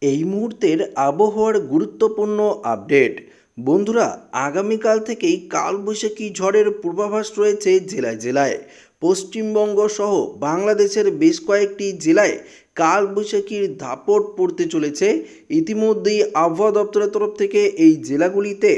এই মুহূর্তের আবহাওয়ার গুরুত্বপূর্ণ আপডেট। বন্ধুরা, আগামীকাল থেকেই কালবৈশাখী ঝড়ের পূর্বাভাস রয়েছে জেলায় জেলায়। পশ্চিমবঙ্গ সহ বাংলাদেশের বেশ কয়েকটি জেলায় কালবৈশাখীর দাপট পড়তে চলেছে। ইতিমধ্যেই আবহাওয়া দপ্তরের তরফ থেকে এই জেলাগুলিতে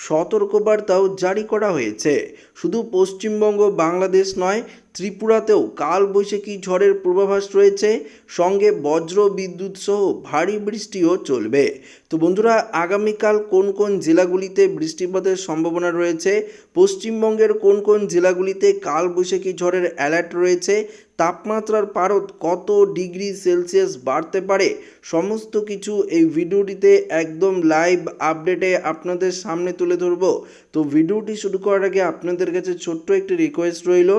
সতর্কবার্তাও জারি করা হয়েছে। শুধু পশ্চিমবঙ্গ বাংলাদেশ নয়, ত্রিপুরাতেও কালবৈশাখী ঝড়ের পূর্বাভাস রয়েছে, সঙ্গে বজ্র বিদ্যুৎ সহ ভারী বৃষ্টিও চলবে। তো বন্ধুরা, আগামীকাল কোন কোন জেলাগুলিতে বৃষ্টিপাতের সম্ভাবনা রয়েছে, পশ্চিমবঙ্গের কোন কোন জেলাগুলিতে কালবৈশাখী ঝড়ের অ্যালার্ট রয়েছে, তাপমাত্রার পারদ কত ডিগ্রি সেলসিয়াস বাড়তে পারে, সমস্ত কিছু এই ভিডিওটিতে একদম লাইভ আপডেটে আপনাদের সামনে তুলে ধরব। তো ভিডিওটি শুরু করার আগে আপনাদের কাছে ছোট্ট একটি রিকোয়েস্ট রইল,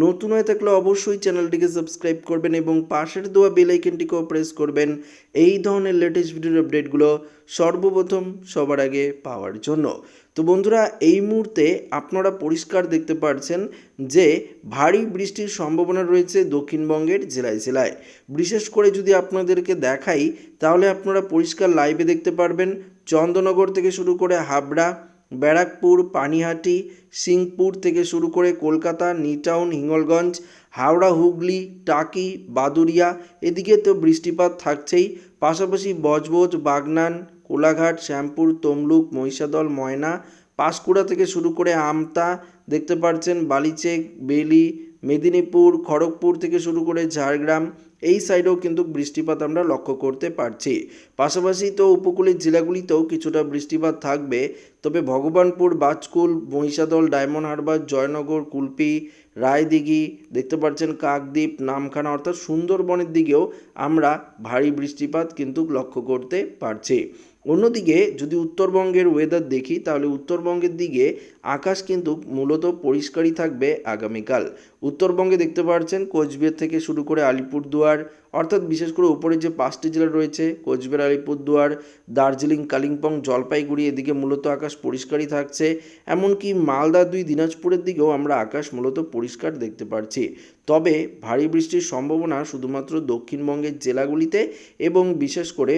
নতুন হয়ে থাকলে অবশ্যই চ্যানেলটিকে সাবস্ক্রাইব করবেন এবং পাশের দেওয়া বেল আইকনটিকেও প্রেস করবেন এই ধরনের লেটেস্ট ভিডিওর আপডেটগুলো সর্বপ্রথম সবার আগে পাওয়ার জন্য। তো বন্ধুরা, এই মুহূর্তে আপনারা পরিষ্কার দেখতে পাচ্ছেন যে ভারী বৃষ্টির সম্ভাবনা রয়েছে দক্ষিণবঙ্গের জেলায় জেলায়। বিশেষ করে যদি আপনাদেরকে দেখাই তাহলে আপনারা পরিষ্কার লাইভে দেখতে পারবেন চন্দ্রনগর থেকে শুরু করে হাবড়া, ব্যারাকপুর, পানিহাটি, সিংপুর থেকে শুরু করে কলকাতা, নিউটাউন, হিঙ্গলগঞ্জ, হাওড়া, হুগলি, টাকি, বাদুড়িয়া, এদিকে তো বৃষ্টিপাত থাকছেই। পাশাপাশি বজবজ, বাগনান, কোলাঘাট, শ্যামপুর, তমলুক, মহিষাদল, ময়না, পাঁশকুড়া থেকে শুরু করে আমতা দেখতে পাচ্ছেন, বালিচেক, বেলি, মেদিনীপুর, খড়গপুর থেকে শুরু করে ঝাড়গ্রাম, এই সাইডেও কিন্তু বৃষ্টিপাত আমরা লক্ষ্য করতে পারছি। পাশাপাশি তো উপকূলের জেলাগুলিতেও কিছুটা বৃষ্টিপাত থাকবে, তবে ভগবানপুর, বাজকুল, মহিষাদল, ডায়মন্ড হারবার, জয়নগর, কুলপি, রায়দিঘি দেখতে পাচ্ছেন, কাকদ্বীপ, নামখানা অর্থাৎ সুন্দরবনের দিকেও আমরা ভারী বৃষ্টিপাত কিন্তু লক্ষ্য করতে পারছি। অন্যদিকে যদি উত্তরবঙ্গের ওয়েদার দেখি তাহলে উত্তরবঙ্গের দিকে আকাশ কিন্তু মূলত পরিষ্কারই থাকবে আগামীকাল। উত্তরবঙ্গে দেখতে পাচ্ছেন কোচবিহার থেকে শুরু করে আলিপুরদুয়ার, অর্থাৎ বিশেষ করে উপরে যে 5টি জেলা রয়েছে কোচবিহার, আলিপুরদুয়ার, দার্জিলিং, কালিম্পং, জলপাইগুড়ি, এদিকে মূলত আকাশ পরিষ্কারই থাকছে। এমনকি মালদা 2 দিনাজপুরের দিকেও আমরা আকাশ মূলত পরিষ্কার দেখতে পাচ্ছি। তবে ভারী বৃষ্টির সম্ভাবনা শুধুমাত্র দক্ষিণবঙ্গের জেলাগুলিতে এবং বিশেষ করে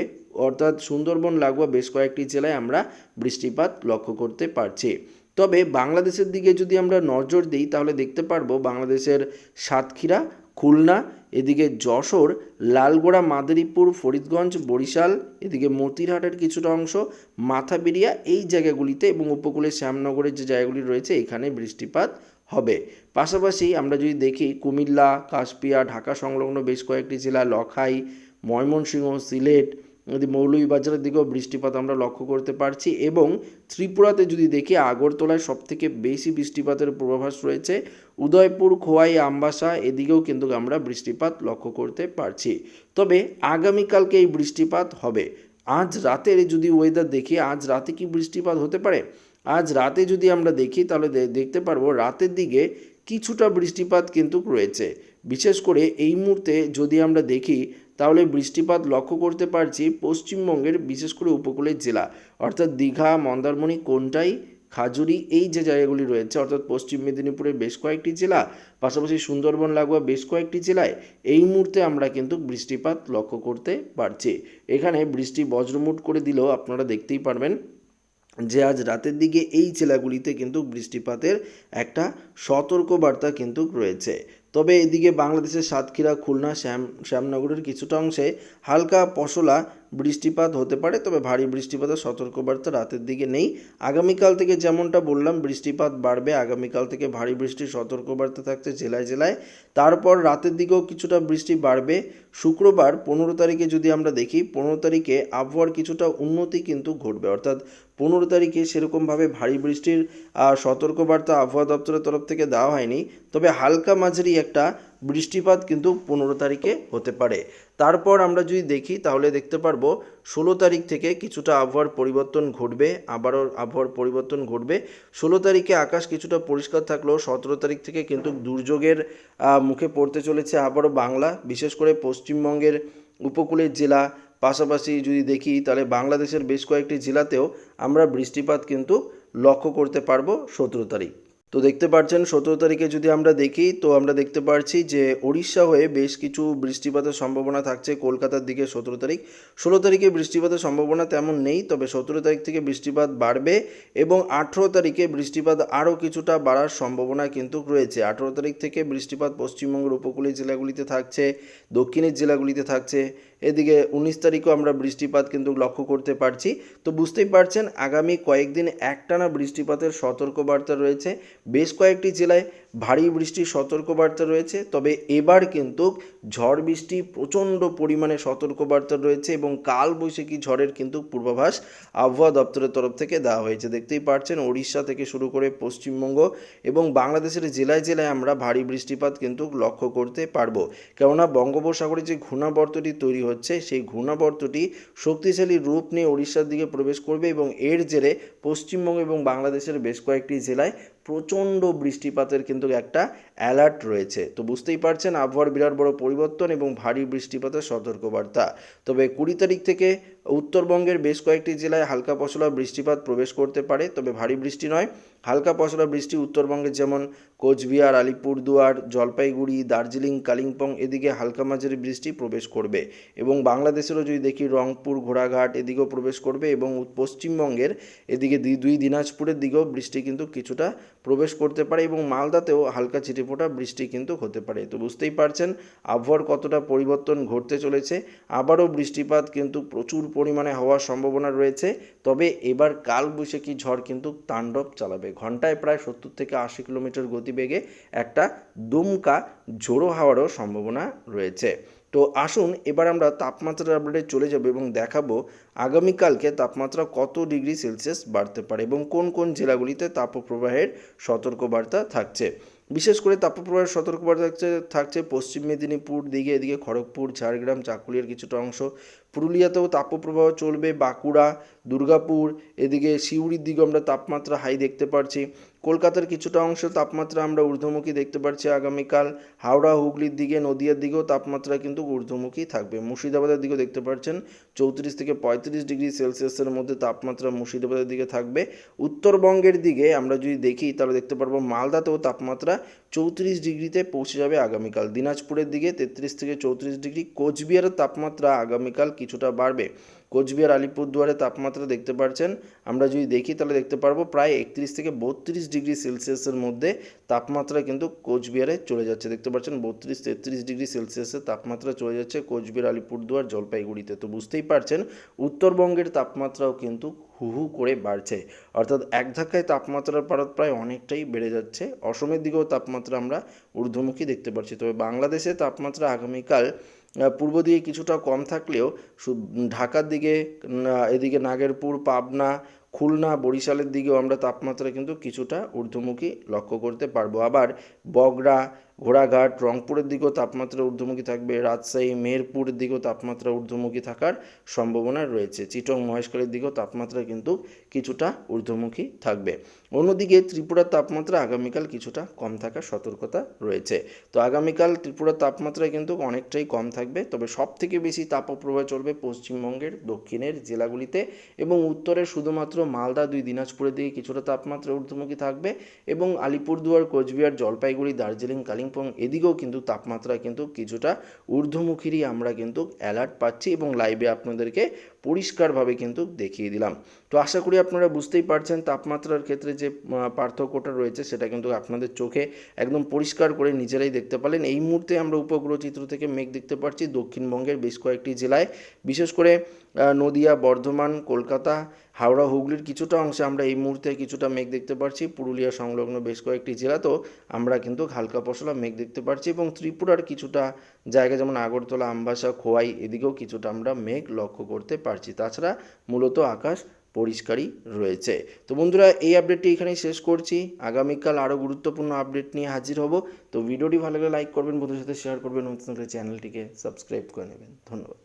অর্থাৎ সুন্দরবন লাগোয়া বেশ কয়েকটি জেলায় আমরা বৃষ্টিপাত লক্ষ্য করতে পারছি। তবে বাংলাদেশের দিকে যদি আমরা নজর দিই তাহলে দেখতে পারবো বাংলাদেশের সাতক্ষীরা, খুলনা, এদিকে যশোর, লালগোড়া, মাদারীপুর, ফরিদগঞ্জ, বরিশাল, এদিকে মতিরহাটের কিছুটা অংশ, মাথাবেড়িয়া, এই জায়গাগুলিতে এবং উপকূলের শ্যামনগরের যে জায়গাগুলি রয়েছে এখানে বৃষ্টিপাত হবে। পাশাপাশি আমরা যদি দেখি কুমিল্লা, কাশপিয়া, ঢাকা সংলগ্ন বেশ কয়েকটি জেলা, লখাই, ময়মনসিংহ, সিলেট, মৌলভীবাজারের দিকেও বৃষ্টিপাত আমরা লক্ষ্য করতে পারছি। এবং ত্রিপুরাতে যদি দেখি আগরতলায় সবথেকে বেশি বৃষ্টিপাতের পূর্বাভাস রয়েছে। উদয়পুর, খোয়াই, আমবাসা, এদিকেও কিন্তু আমরা বৃষ্টিপাত লক্ষ্য করতে পারছি। তবে আগামীকালকে এই বৃষ্টিপাত হবে। আজ রাতের যদি ওয়েদার দেখি, আজ রাতে কি বৃষ্টিপাত হতে পারে? আজ রাতে যদি আমরা দেখি তাহলে দেখতে পারবো রাতের দিকে কিছুটা বৃষ্টিপাত কিন্তু রয়েছে। বিশেষ করে এই মুহূর্তে যদি আমরা দেখি তাহলে বৃষ্টিপাত লক্ষ্য করতে পারছি পশ্চিমবঙ্গের বিশেষ করে উপকূলের জেলা, অর্থাৎ দীঘা, মন্দারমণি, কোন্টাই, খাজুরি, এই যে জায়গাগুলি রয়েছে অর্থাৎ পশ্চিম মেদিনীপুরের বেশ কয়েকটি জেলা, পাশাপাশি সুন্দরবন লাগোয়া বেশ কয়েকটি জেলায় এই মুহূর্তে আমরা কিন্তু বৃষ্টিপাত লক্ষ্য করতে পারছি। এখানে বৃষ্টি বজ্রমুট করে দিলেও আপনারা দেখতেই পারবেন যে আজ রাতের দিকে এই জেলাগুলিতে কিন্তু বৃষ্টিপাতের একটা সতর্কবার্তা কিন্তু রয়েছে। তবে এদিকে বাংলাদেশের সাতক্ষীরা, খুলনা, শ্যামনগরের কিছুটা অংশে হালকা পশলা বৃষ্টিপাত হতে পারে, তবে ভারী বৃষ্টিপাতের সতর্কবার্তা রাতের দিকে নেই। আগামীকাল থেকে যেমনটা বললাম বৃষ্টিপাত বাড়বে, আগামীকাল থেকে ভারী বৃষ্টির সতর্কবার্তা থাকছে জেলায় জেলায়। তারপর রাতের দিকেও কিছুটা বৃষ্টি বাড়বে। শুক্রবার 15 তারিখে যদি আমরা দেখি, 15 তারিখে আবহাওয়ার কিছুটা উন্নতি কিন্তু ঘটবে, অর্থাৎ 15 তারিখে সেরকমভাবে ভারী বৃষ্টির সতর্কবার্তা আবহাওয়া দপ্তরের তরফ থেকে দেওয়া হয়নি, তবে হালকা মাঝারি একটা বৃষ্টিপাত কিন্তু 15 তারিখে হতে পারে। তারপর আমরা যদি দেখি তাহলে দেখতে পারবো 16 তারিখ থেকে কিছুটা আবহাওয়ার পরিবর্তন ঘটবে, আবারও আবহাওয়ার পরিবর্তন ঘটবে। 16 তারিখে আকাশ কিছুটা পরিষ্কার থাকলেও 17 তারিখ থেকে কিন্তু দুর্যোগের মুখে পড়তে চলেছে আবারও বাংলা, বিশেষ করে পশ্চিমবঙ্গের উপকূলের জেলা। পাশাপাশি যদি দেখি তাহলে বাংলাদেশের বেশ কয়েকটি জেলাতেও আমরা বৃষ্টিপাত কিন্তু লক্ষ্য করতে পারবো 17 তারিখ। তো দেখতে পাচ্ছেন 17 তারিখে যদি আমরা দেখি তো আমরা দেখতে পাচ্ছি যে ওড়িশা হয়ে বেশ কিছু বৃষ্টিপাতের সম্ভাবনা থাকছে কলকাতার দিকে 17 তারিখ। 16 তারিখে বৃষ্টিপাতের সম্ভাবনা তেমন নেই, তবে 17 তারিখ থেকে বৃষ্টিপাত বাড়বে এবং 18 তারিখে বৃষ্টিপাত আরও কিছুটা বাড়ার সম্ভাবনা কিন্তু রয়েছে। 18 তারিখ থেকে বৃষ্টিপাত পশ্চিমবঙ্গের উপকূলীয় জেলাগুলিতে থাকছে, দক্ষিণের জেলাগুলিতে থাকছে। এদিকে 19 তারিখও আমরা বৃষ্টিপাত কিন্তু লক্ষ্য করতে পারছি। তো বুঝতেই পারছেন আগামী কয়েকদিন একটানা বৃষ্টিপাতের সতর্কবার্তা রয়েছে। বেশ কয়েকটি জেলায় ভারী বৃষ্টির সতর্কবার্তা রয়েছে, তবে এবার কিন্তু ঝড় বৃষ্টি প্রচণ্ড পরিমাণে সতর্কবার্তা রয়েছে এবং কালবৈশাখী ঝড়ের কিন্তু পূর্বাভাস আবহাওয়া দপ্তরের তরফ থেকে দেওয়া হয়েছে। দেখতেই পাচ্ছেন ওড়িশা থেকে শুরু করে পশ্চিমবঙ্গ এবং বাংলাদেশের জেলায় জেলায় আমরা ভারী বৃষ্টিপাত কিন্তু লক্ষ্য করতে পারবো, কেননা বঙ্গোপসাগরে যে ঘূর্ণাবর্তটি তৈরি হচ্ছে সেই ঘূর্ণাবর্তটি শক্তিশালী রূপ নিয়ে ওড়িশার দিকে প্রবেশ করবে এবং এর জেরে পশ্চিমবঙ্গ এবং বাংলাদেশের বেশ কয়েকটি জেলায় প্রচণ্ড বৃষ্টিপাতের কিন্তু একটা অ্যালার্ট রয়েছে। তো বুঝতেই পারছেন আবহাওয়ার বিরাট বড় পরিবর্তন এবং ভারী বৃষ্টিপাতের সতর্কবার্তা। তবে 20 তারিখ থেকে উত্তরবঙ্গের বেশ কয়েকটি জেলায় হালকা পশলা বৃষ্টিপাত প্রবেশ করতে পারে, তবে ভারী বৃষ্টি নয়। হালকা পশলা বৃষ্টি উত্তরবঙ্গের যেমন কোচবিহার, আলিপুরদুয়ার, জলপাইগুড়ি, দার্জিলিং, কালিম্পং এদিকে হালকা মাঝারি বৃষ্টি প্রবেশ করবে এবং বাংলাদেশেরও যদি দেখি রংপুর, ঘোড়াঘাট এদিকেও প্রবেশ করবে এবং পশ্চিমবঙ্গের এদিকে দুই দিনাজপুরের দিকেও বৃষ্টি কিন্তু কিছুটা প্রবেশ করতে পারে এবং মালদাতেও হালকা ছিটেফোঁটা বৃষ্টি কিন্তু হতে পারে। তো বুঝতেই পারছেন আবহাওয়ার কতটা পরিবর্তন ঘটতে চলেছে। আবারও বৃষ্টিপাত কিন্তু প্রচুর পরিমাণে হওয়ার সম্ভাবনা রয়েছে, তবে এবার কালবৈশাখী ঝড় কিন্তু তাণ্ডব চালাবে। ঘন্টায় প্রায় 70 থেকে 80 কিলোমিটার গতিবেগে একটা দমকা ঝোড়ো হাওয়ারও সম্ভাবনা রয়েছে। তো আসুন এবার আমরা তাপমাত্রার আপডেটে চলে যাব এবং দেখাবো আগামীকালকে তাপমাত্রা কত ডিগ্রি সেলসিয়াস বাড়তে পারে এবং কোন কোন জেলাগুলিতে তাপপ্রবাহের সতর্কবার্তা থাকছে। বিশেষ করে তাপপ্রবাহের সতর্কবার্তা থাকছে পশ্চিম মেদিনীপুর দিকে, এদিকে খড়গপুর, ঝাড়গ্রাম, চাকুলিয়ার কিছুটা অংশ। পুরুলিয়াতেও তাপপ্রবাহ চলবে, বাঁকুড়া, দুর্গাপুর এদিকে সিউড়ির দিকে আমরা তাপমাত্রা হাই দেখতে পাচ্ছি। কলকাতার কিছুটা অংশ তাপমাত্রা আমরা ঊর্ধ্বমুখী দেখতে পাচ্ছি আগামীকাল। হাওড়া, হুগলির দিকে, নদিয়ার দিকেও তাপমাত্রা কিন্তু ঊর্ধ্বমুখী থাকবে। মুর্শিদাবাদের দিকেও দেখতে পাচ্ছেন 34 থেকে 35 ডিগ্রি সেলসিয়াসের মধ্যে তাপমাত্রা মুর্শিদাবাদের দিকে থাকবে। উত্তরবঙ্গের দিকে আমরা যদি দেখি তাহলে দেখতে পারবো মালদাতেও তাপমাত্রা 34 ডিগ্রিতে পৌঁছে যাবে আগামীকাল। দিনাজপুরের দিকে 33 থেকে 34 ডিগ্রি। কোচবিহারের তাপমাত্রা আগামীকাল কিছুটা বাড়বে। কোচবিহার, আলিপুরদুয়ারে তাপমাত্রা দেখতে পাচ্ছেন আমরা যদি দেখি তাহলে দেখতে পারবো প্রায় 31 থেকে 32 ডিগ্রি সেলসিয়াসের মধ্যে তাপমাত্রা কিন্তু কোচবিহারে চলে যাচ্ছে। দেখতে পাচ্ছেন 32-33 ডিগ্রি সেলসিয়াসের তাপমাত্রা চলে যাচ্ছে কোচবিহার, আলিপুরদুয়ার, জলপাইগুড়িতে। তো বুঝতেই পারছেন উত্তরবঙ্গের তাপমাত্রাও কিন্তু হু হু করে বাড়ছে, অর্থাৎ এক ধাক্কায় তাপমাত্রার পারদ প্রায় অনেকটাই বেড়ে যাচ্ছে। অসমের দিকেও তাপমাত্রা আমরা ঊর্ধ্বমুখী দেখতে পাচ্ছি। তবে বাংলাদেশে তাপমাত্রা আগামীকাল পূর্ব দিকে কিছুটা কম থাকলেও ঢাকার দিকে, এদিকে নাগেরপুর, পাবনা, খুলনা, বরিশালের দিকেও আমরা তাপমাত্রা কিন্তু কিছুটা ঊর্ধ্বমুখী লক্ষ্য করতে পারবো। আবার বগড়া, ঘোড়াঘাট, রংপুরের দিকেও তাপমাত্রা ঊর্ধ্বমুখী থাকবে। রাজশাহী, মেহেরপুরের দিকেও তাপমাত্রা ঊর্ধ্বমুখী থাকার সম্ভাবনা রয়েছে। চিটং, মহেশখালীর দিকেও তাপমাত্রা কিন্তু কিছুটা ঊর্ধ্বমুখী থাকবে। অন্যদিকে ত্রিপুরার তাপমাত্রা আগামীকাল কিছুটা কম থাকার সতর্কতা রয়েছে। তো আগামীকাল ত্রিপুরার তাপমাত্রা কিন্তু অনেকটাই কম থাকবে, তবে সব থেকে বেশি তাপপ্রবাহ চলবে পশ্চিমবঙ্গের দক্ষিণের জেলাগুলিতে এবং উত্তরের শুধুমাত্র মালদা, দিনাজপুরের দিকে কিছুটা তাপমাত্রা ঊর্ধ্বমুখী থাকবে এবং আলিপুরদুয়ার, কোচবিহার, জলপাইগুড়ি, দার্জিলিং, কালিম্পং এদিকেও কিন্তু তাপমাত্রা কিন্তু কিছুটা ঊর্ধ্বমুখীরই আমরা কিন্তু অ্যালার্ট পাচ্ছি এবং লাইভে আপনাদেরকে পরিষ্কারভাবে কিন্তু দেখিয়ে দিলাম। তো আশা করি আপনারা বুঝতেই পারছেন তাপমাত্রার ক্ষেত্রে যে পার্থক্যটা রয়েছে সেটা কিন্তু আপনাদের চোখে একদম পরিষ্কার করে নিজেরাই দেখতে পারলেন। এই মুহূর্তে আমরা উপগ্রহ চিত্র থেকে মেঘ দেখতে পাচ্ছি দক্ষিণবঙ্গের বেশ কয়েকটি জেলায়, বিশেষ করে নদিয়া, বর্ধমান, কলকাতা, হাওড়া, হুগলির কিছুটা অংশে আমরা এই মুহূর্তে কিছুটা মেঘ দেখতে পাচ্ছি। পুরুলিয়া সংলগ্ন বেশ কয়েকটি জেলাতেও আমরা কিন্তু হালকা পশলা মেঘ দেখতে পাচ্ছি এবং ত্রিপুরার কিছুটা জায়গা যেমন আগরতলা, আমবাসা, খোয়াই এদিকেও কিছুটা আমরা মেঘ লক্ষ্য করতে পারছি। তাছাড়া মূলত আকাশ পরিষ্কারই রয়েছে। তো বন্ধুরা এই আপডেটটি এখানেই শেষ করছি। আগামীকাল আরও গুরুত্বপূর্ণ আপডেট নিয়ে হাজির হব। তো ভিডিওটি ভালো লাগলে লাইক করবেন, বন্ধুদের সাথে শেয়ার করবেন, নতুন চ্যানেলটিকে সাবস্ক্রাইব করে নেবেন। ধন্যবাদ।